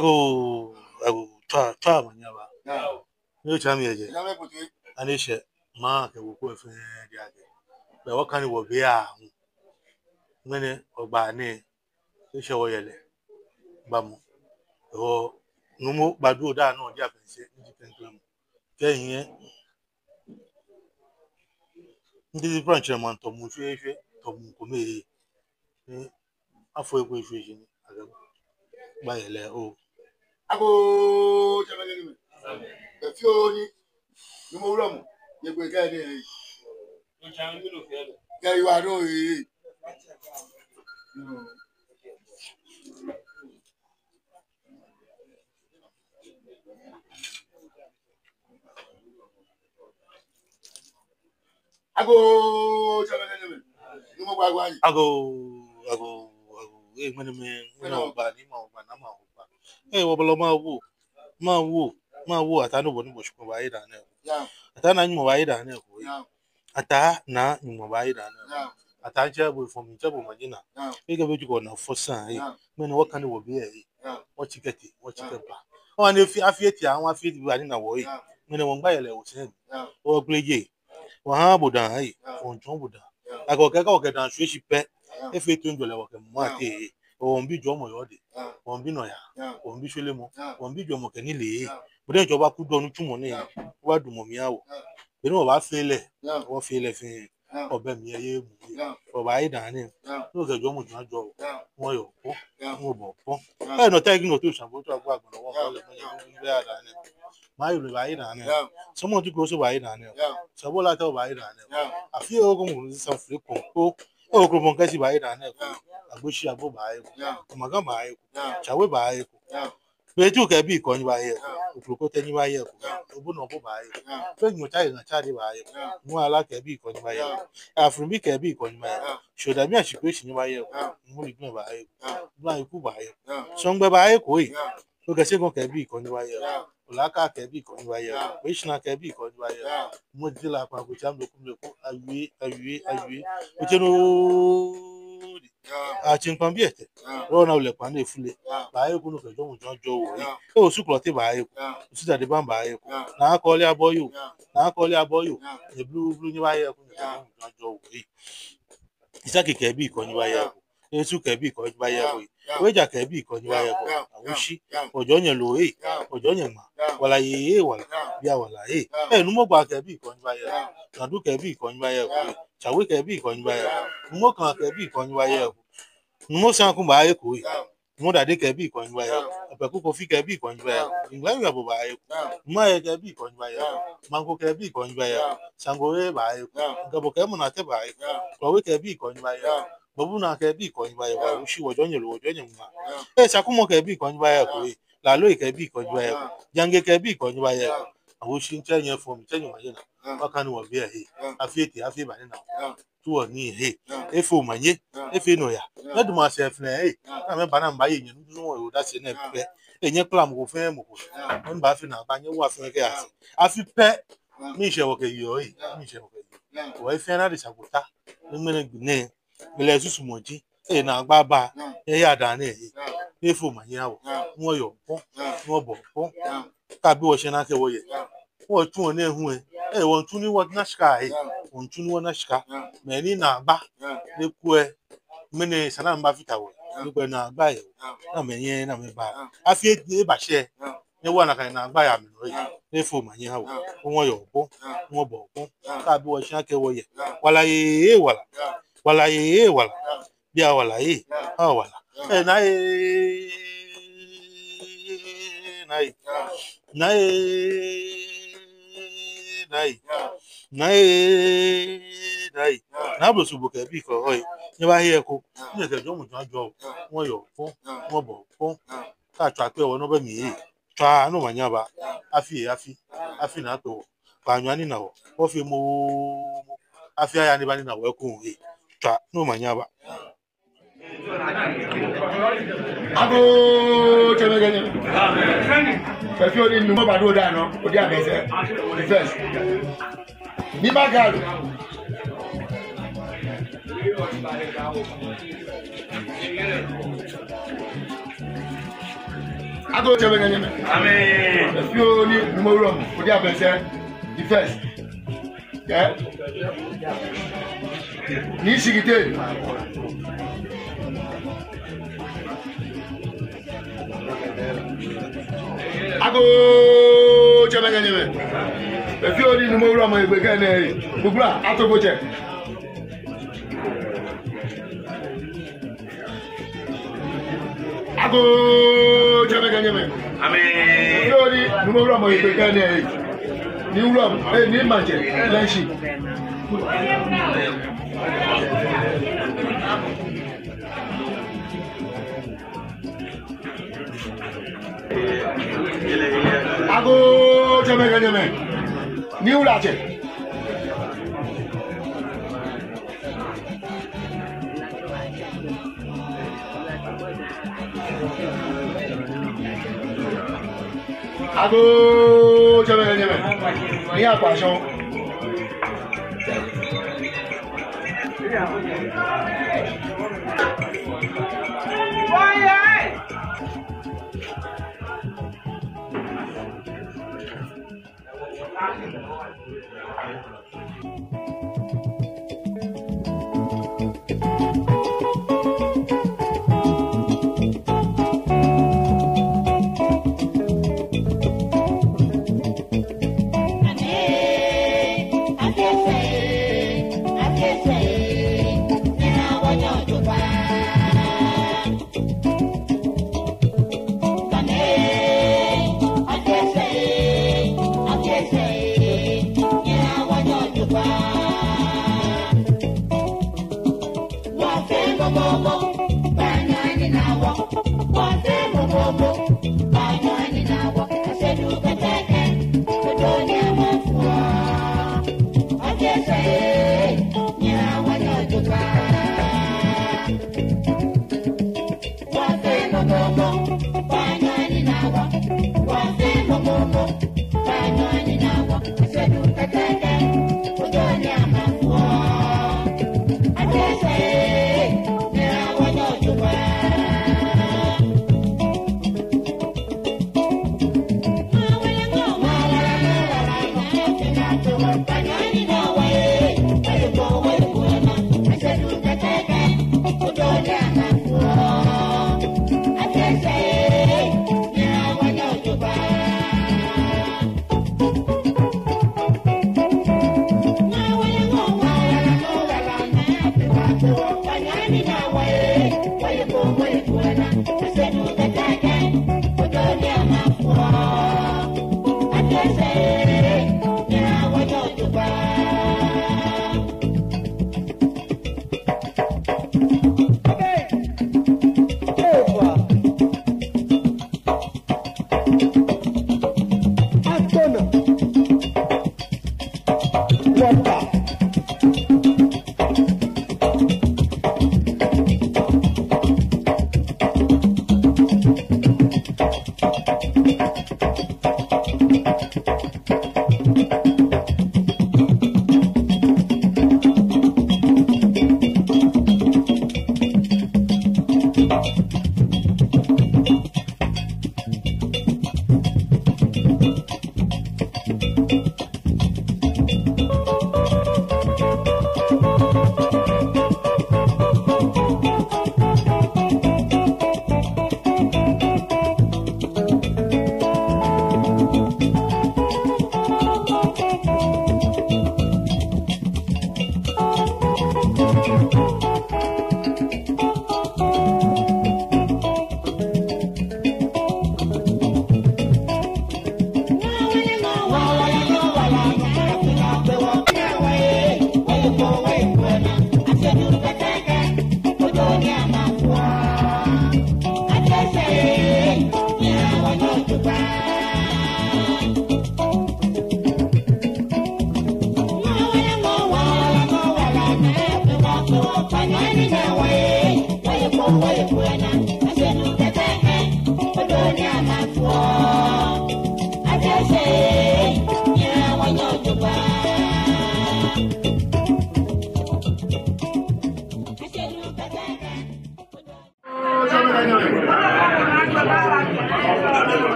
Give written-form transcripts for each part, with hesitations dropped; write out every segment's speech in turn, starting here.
ago twa manyaba no cham yeje anishe ma ke wo ko fe dia ke be wo kan wo be a ngene ogba ni se wo yele bamu o numu gbadu da na dia pense ndi tentu ke yin ndi branch man to mu hwehwe to mu ko me afọ ekwe hwehwe ni aga ba yele o ago chabagani me fioni numo uramu yegwe ga ni o chan mi lo fe ga you are no ago chabagani me numo gbagwa yi ago ngene me no ba ni ma na ma ba wo bolo ma wo ata no bo ni bo shiko ba ida na ata na nyi mo ba ida na ko ata na nyi mo ba ida na ata je bo from je bo magina e ga beju ko na fosan me no kan wo be wo chiketi ba o na afieti awon afieti ba ni na wo me no ngba yele wo se o gbeje wo ha bodan o njon bodan ago ke dan so shi pe e fe to njole wo ke mo ate o nbi jo mo yo de o nbi no ya o nbi sole mo o nbi jo mo ke ni le bo de joba ku do nu tumo ni wa du mo mi awo be no ba fele wo fele fin obe mi eye mu o ba ida ni no ke jo mo tun ajo won yo po mo bo po e no tagi no to sanbo to agba agbon won ko le mo be ada ni ma yo le ba ida ni so mo tu ko so ba ida ni so bo la to ba ida ni afi o ko mo san fre ko o ko mo ke si ba ida ni agboshi agbo ba ko maga ba chawe ba ko beju ke bi ko ni ba ko te ni ba ko obu no bo ba fe mo cha na cha de ba mo ala ke bi ko ni ba afun bi ke bi ko ni ba shoda mi asipe si ni ba mo ri gbon ba bla iku ba so ngbe ba ko o ke se kon ke bi ko ni ba olaka ke bi ko ni ba wishna ke bi ko ni ba mo di la pa ko cham lo ko awi o je no a chinkwan bi ete ro na ule kwa na efule ba ku no ke jo mo jo wo o su klo te ba ku su da de ban ba ku na ko le aboyo e blue ni ba ku no jo wo isa ke bi ko ni ba ku esu ke bi ko ni ba ku weja ke bi ko ni ba ku awushi ojo yen lo ojo yen ma wala ye wala bia wala nu mo gba ke bi ko ni ba na du ke bi ko ni ba ku chawe ke bi ko ni ba ku mo kan ke bi ko ni ba ku mo san ku ba ku mo da de ke bi ko ni ba ape ku ko fi ke bi ko ni ba ngba ya bo ba ku ma ye ke bi ko ni ba mango ke bi ko ni ba sango e ba ku ngabo ke mo na te ba ko we ke bi ko ni ba bobu na ke bi ko ni ba wa ushi wojo yen ma sa ku mo ke bi ko ni ba ku la lo ke bi ko ni ba jange ke bi ko ni ba awushi nche yen fo mi chenyo ma yena aka ni wo bi afieti afi ba ni na tuwo ni efo manye efe no ya na du ma se fne na me bana mba yen nu wo yo da se na pe enye plan mo fe mo ko on ba fi na ba nye wa fe ke afi pe mi se wo ke yo mi se wo ke wo fe na de sakuta ngene gune le susu moji na gba ba ya da na efo manye awo wo yo po wo bo po ka bi wo se na ke wo ye wo tun na ehun won tun ni wo na shika won tun ni wo na shika me ni na gba le ku mene sana mba fita wo ni pe na gba na me yen na me ba afi e ba se ni wo na kan na gba ya mi no ni fo ma yen ha wo won yo po won bo po ka bi wo se na ke wo ye wala wala bi wala wala na bo su bo ke bi ko ni ba ye ko ni ke jo mo jo won yo fun won bo fun ka twa pe wo no be mi twa no ma nya ba afi na to pa nya ni na wo fi mo afi aya ni ba ni na wo ko twa no ma nya ba ago chabagani fioni numo ba do da no odi abese first ni magalu Ago chebenganyeme. Amen. If you only tomorrow, for the abese, the first. Yeah. Ni sigite. Ago chebenganyeme. If you only tomorrow, my begin. Bubra atogoche. Ago chebenganyeme. Amen. Yori numero mo ibekane ni ulam ni manje lanshi. Ago chebenganyeme ni ulache. Ago chebenganyeme ni apasho.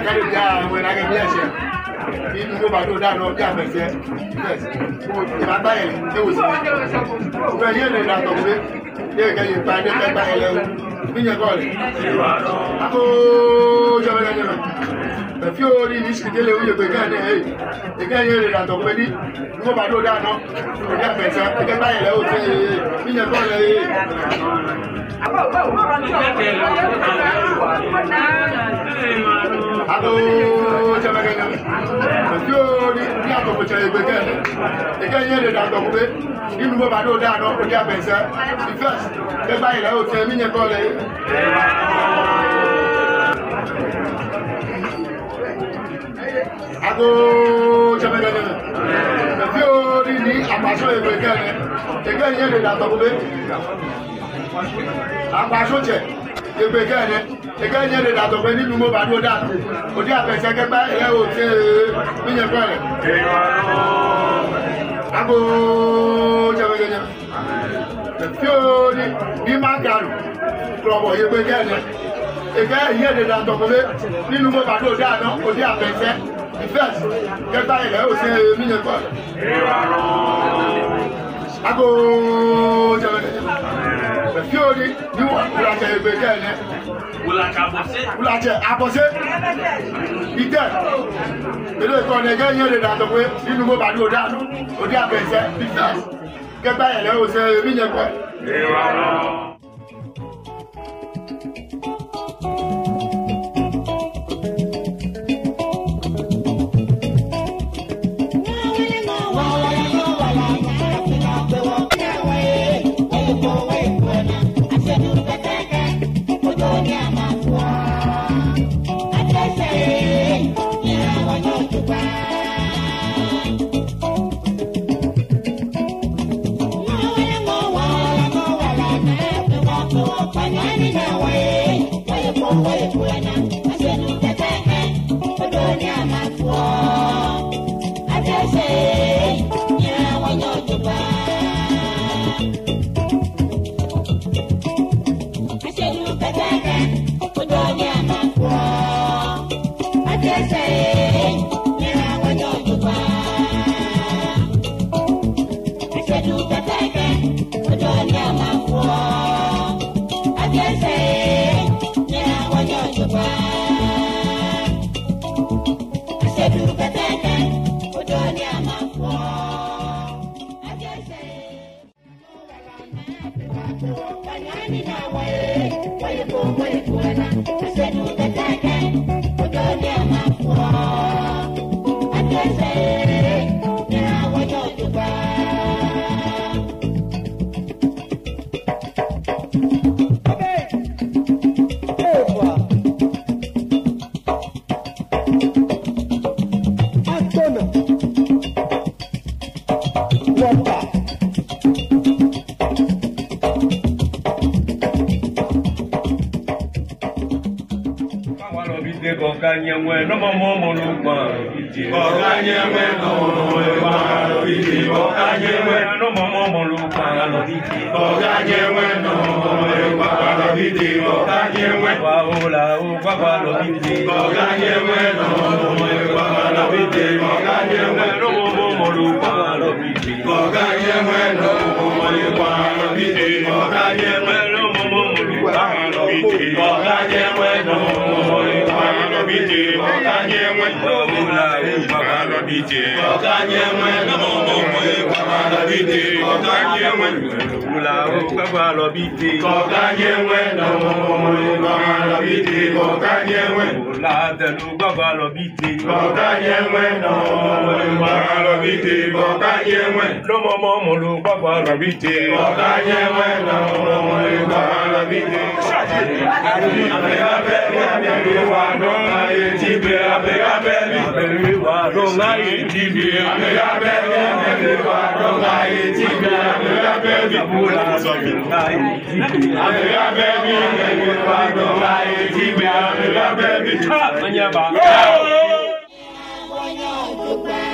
kare dia we na ga bia se ni nu ba do da no bia be se yes o ba ba ye e wo se o ye le da to be ye ga ye pa de ba ye le ni ye ko le ako jo ba ga be fi o ri ni si de le o ye pe ga de e ga ye le da to be ni nu ba do da no o ya be se e ga ba ye le o se ni ye ko le Ado jamagana. Yo ni ato ko chere gbe kan. E kan yen le da to ko be. Ni mo ba do da no ko dia pensa. The first, e ba ile o te mi nye ko le. Ado jamagana. Yo ni apaso e gbe kan. E kan yen le da to ko be. Apaso che egbe kan e ga yen le da to pe ninu mo ba do da o di apese ke ba e o se mi yen ko le ago jabe genya fio ni ma garu probo egbe kan e ga yen le da to pe ninu mo ba do da no o di apese the first ke ba e o se mi yen ko le ago jabe genya Fiori, you want to like a begin. Ulache, Abose, he did. The little again, you're the way, you know about your dad, or the other said, get by a little say, Vineyard boy. Baby.